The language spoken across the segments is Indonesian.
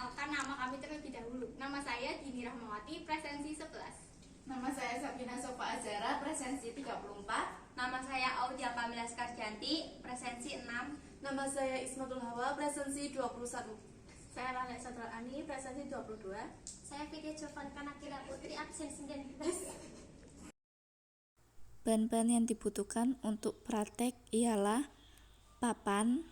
memperkenalkan nama kami terlebih dahulu. Nama saya Dini Rahmawati, presensi 11. Nama saya Sabina Sofa Azara, presensi 34. Nama saya Audia Kamila Skarjanti, presensi 6. Nama saya Ismatul Hawa, presensi 21. Saya Lala Satral Ani, presensi 22. Saya Vidya Jovan Kanakila Putri, absen 19. Bahan-bahan yang dibutuhkan untuk praktek ialah papan,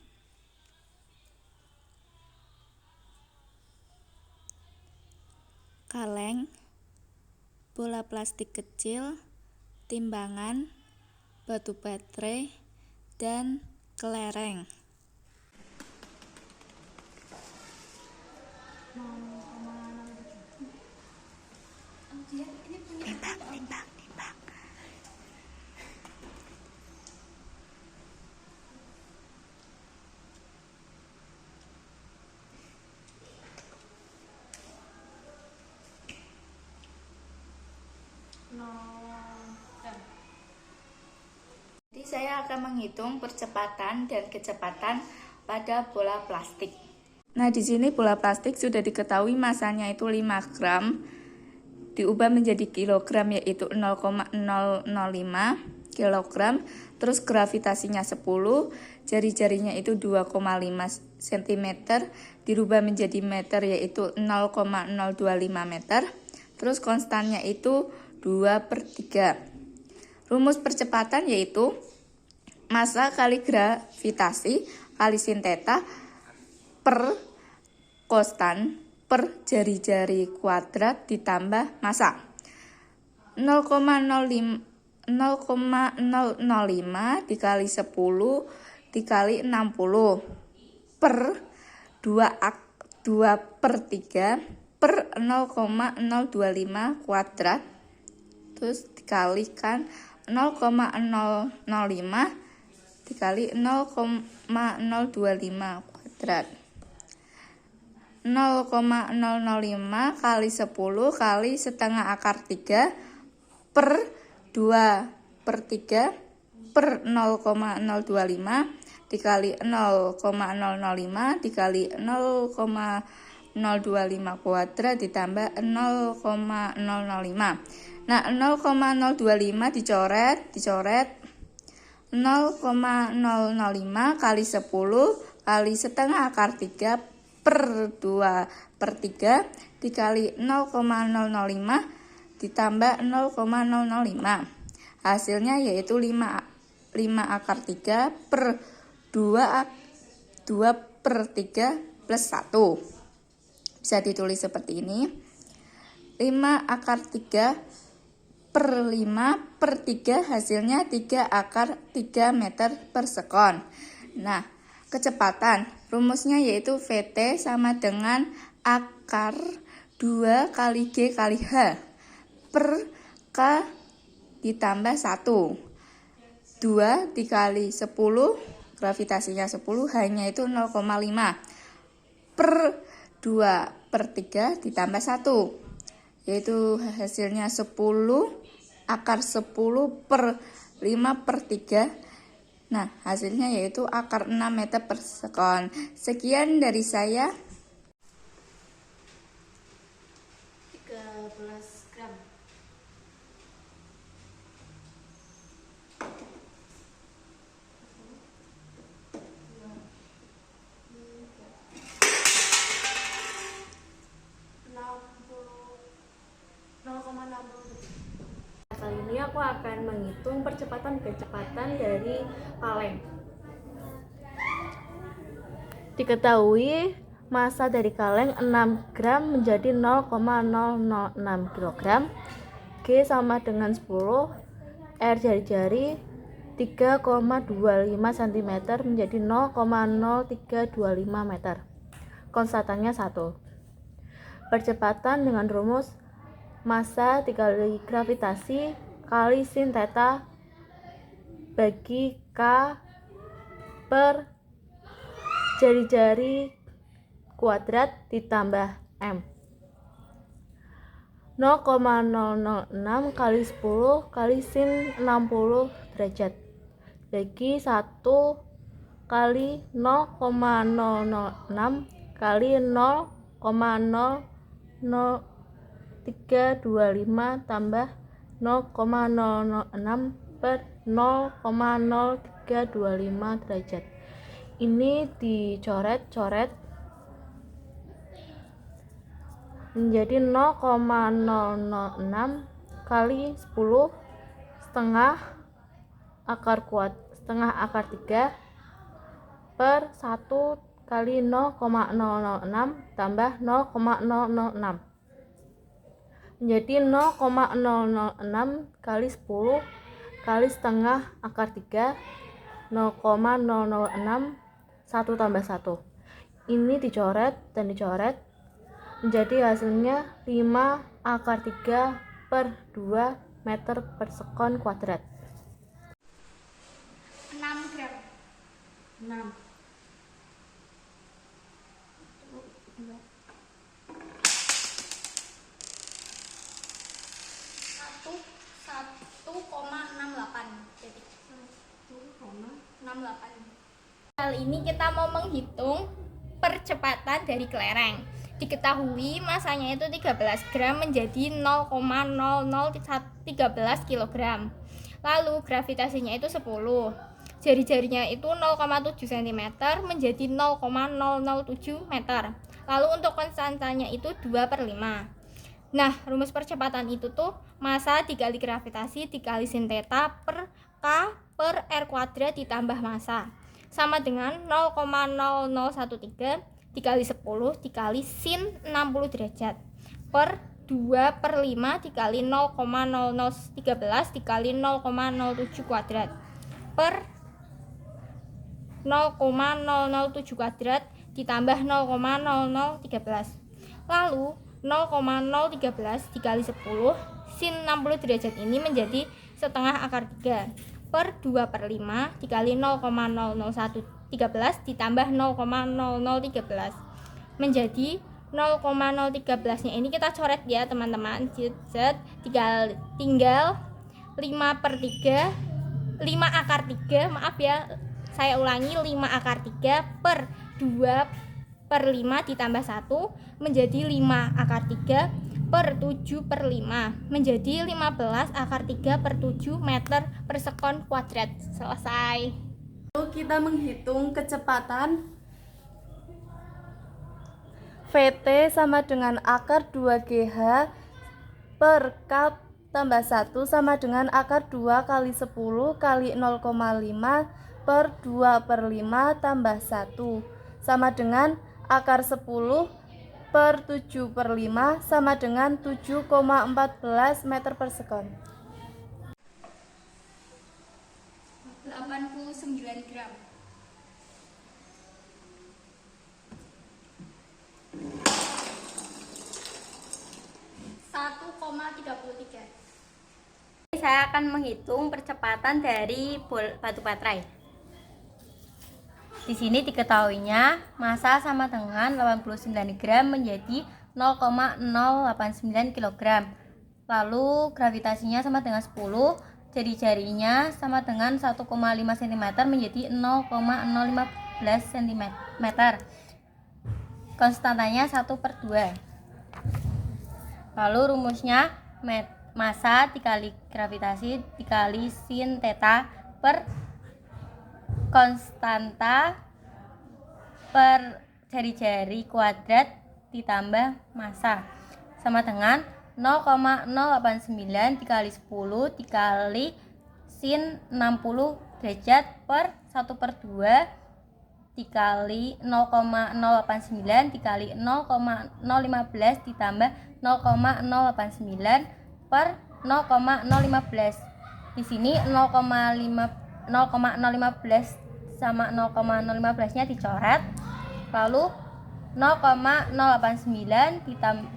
kaleng, bola plastik kecil, timbangan, batu baterai, dan kelereng. Timbang. Jadi saya akan menghitung percepatan dan kecepatan pada bola plastik. Nah, di sini bola plastik sudah diketahui masanya itu 5 gram, diubah menjadi kilogram yaitu 0,005 kilogram, terus gravitasinya 10, jari-jarinya itu 2,5 cm, dirubah menjadi meter yaitu 0,025 meter, terus konstannya itu 2/3. Rumus percepatan yaitu massa kali gravitasi kali sin theta per konstan per jari-jari kuadrat ditambah massa. 0,005 dikali 10 dikali 60 per 2/3 per 0,025 kuadrat, terus dikalikan 0,005 dikali 0,025 kuadrat. 0,005 kali 10 kali setengah akar 3 per 2/3 per 0,025 dikali 0,005 dikali 0,025 kuadrat ditambah 0,005. Nah, 0,025 dicoret 0,005 kali 10 kali setengah akar 3 per 2/3 dikali 0,005 ditambah 0,005. Hasilnya yaitu 5 akar 3 per 2/3 plus 1. Bisa ditulis seperti ini. 5 akar 3 per 5/3 hasilnya 3 akar 3 meter per sekon. Nah, kecepatan rumusnya yaitu VT sama dengan akar 2 kali G kali H per K ditambah 1. 2 dikali 10, gravitasinya 10, hanya itu 0,5 per 2/3 ditambah 1, yaitu hasilnya 10 akar 10 per 5/3. Nah, hasilnya yaitu akar 6 meter per sekon. Sekian dari saya. 13 gram. Kali ini aku akan menghitung percepatan kecepatan dari kaleng. Diketahui massa dari kaleng 6 gram menjadi 0,006 kg, G sama dengan 10, R jari-jari 3,25 cm menjadi 0,0325 meter. Konstantannya 1. Percepatan dengan rumus massa dikali gravitasi kali sin theta bagi K per jari-jari kuadrat ditambah M. 0,006 kali 10 kali sin 60 derajat bagi 1 kali 0,006 kali 0,006 0,0325 tambah 0,006 per 0,0325 derajat. Ini dicoret-coret menjadi 0,006 kali 10 setengah akar 3 per 1 kali 0,006 tambah 0,006 menjadi 0,006 kali 10 kali setengah akar 3 0,006 1 tambah 1. Ini dicoret dan dicoret menjadi hasilnya 5 akar 3 per 2 meter per sekon kuadrat. 6 gram. 6. 1,68. Kali ini kita mau menghitung percepatan dari kelereng. Diketahui masanya itu 13 gram menjadi 0,0013 kg. Lalu gravitasinya itu 10. Jari-jarinya itu 0,7 cm menjadi 0,007 meter. Lalu untuk konstantanya itu 2/5. Nah, rumus percepatan itu tuh massa dikali gravitasi dikali sin theta per K per R kuadrat ditambah massa sama dengan 0,0013 dikali 10 dikali sin 60 derajat per 2/5 dikali 0,0013 dikali 0,07 kuadrat per 0,007 kuadrat ditambah 0,0013. Lalu 0,013 dikali 10 sin 60 derajat ini menjadi setengah akar 3 per 2/5 dikali 0,013 ditambah 0,0013 menjadi 0,013 nya ini kita coret ya teman-teman. Tinggal 5 akar 3, maaf ya, saya ulangi, 5 akar 3 per 2/5 ditambah 1 menjadi 5 akar 3 per 7/5 menjadi 15 akar 3 per 7 meter per sekon kuadrat. Selesai. Lalu kita menghitung kecepatan VT sama dengan akar 2GH per K tambah 1 sama dengan akar 2 kali 10 kali 0,5 per 2/5 tambah 1 sama dengan akar 10 per 7/5 sama dengan 7,14 meter per sekon. 89 gram. 1,33. Saya akan menghitung percepatan dari batu baterai. Di sini diketahuinya massa sama dengan 89 gram menjadi 0,089 kg. Lalu gravitasinya sama dengan 10, jari-jarinya sama dengan 1,5 cm menjadi 0,015 cm. Konstantanya 1/2. Lalu rumusnya massa dikali gravitasi dikali sin theta per konstanta per jari-jari kuadrat ditambah massa sama dengan 0,089 dikali 10 dikali sin 60 derajat per 1/2 dikali 0,089 dikali 0,015 ditambah 0,089 per 0,015. Di sini 0,015 sama 0,015 nya dicoret. Lalu 0,089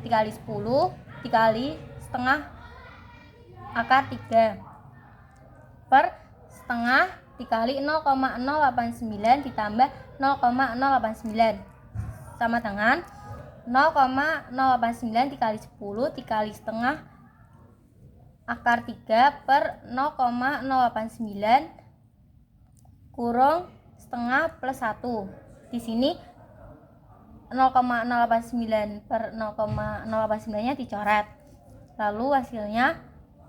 dikali 10 dikali setengah akar 3 per setengah dikali 0,089 ditambah 0,089 sama dengan 0,089 dikali 10 dikali setengah akar 3 per 0,089 kurung setengah plus 1. Di sini 0,089 per 0,089 nya dicoret. Lalu hasilnya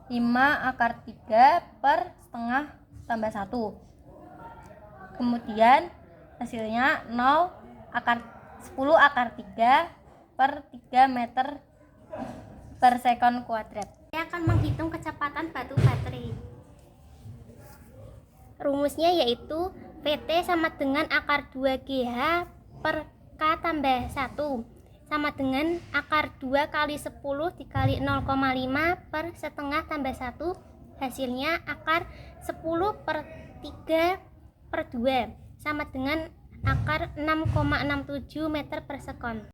5 akar 3 per setengah tambah 1. Kemudian hasilnya 10 akar 3 per 3 meter per sekon kuadrat. Saya akan menghitung kecepatan batu baterai. Rumusnya yaitu VT sama dengan akar 2GH per K tambah 1 sama dengan akar 2 kali 10 dikali 0,5 per setengah tambah 1, hasilnya akar 10 per 3 per 2 sama dengan akar 6,67 meter per sekon.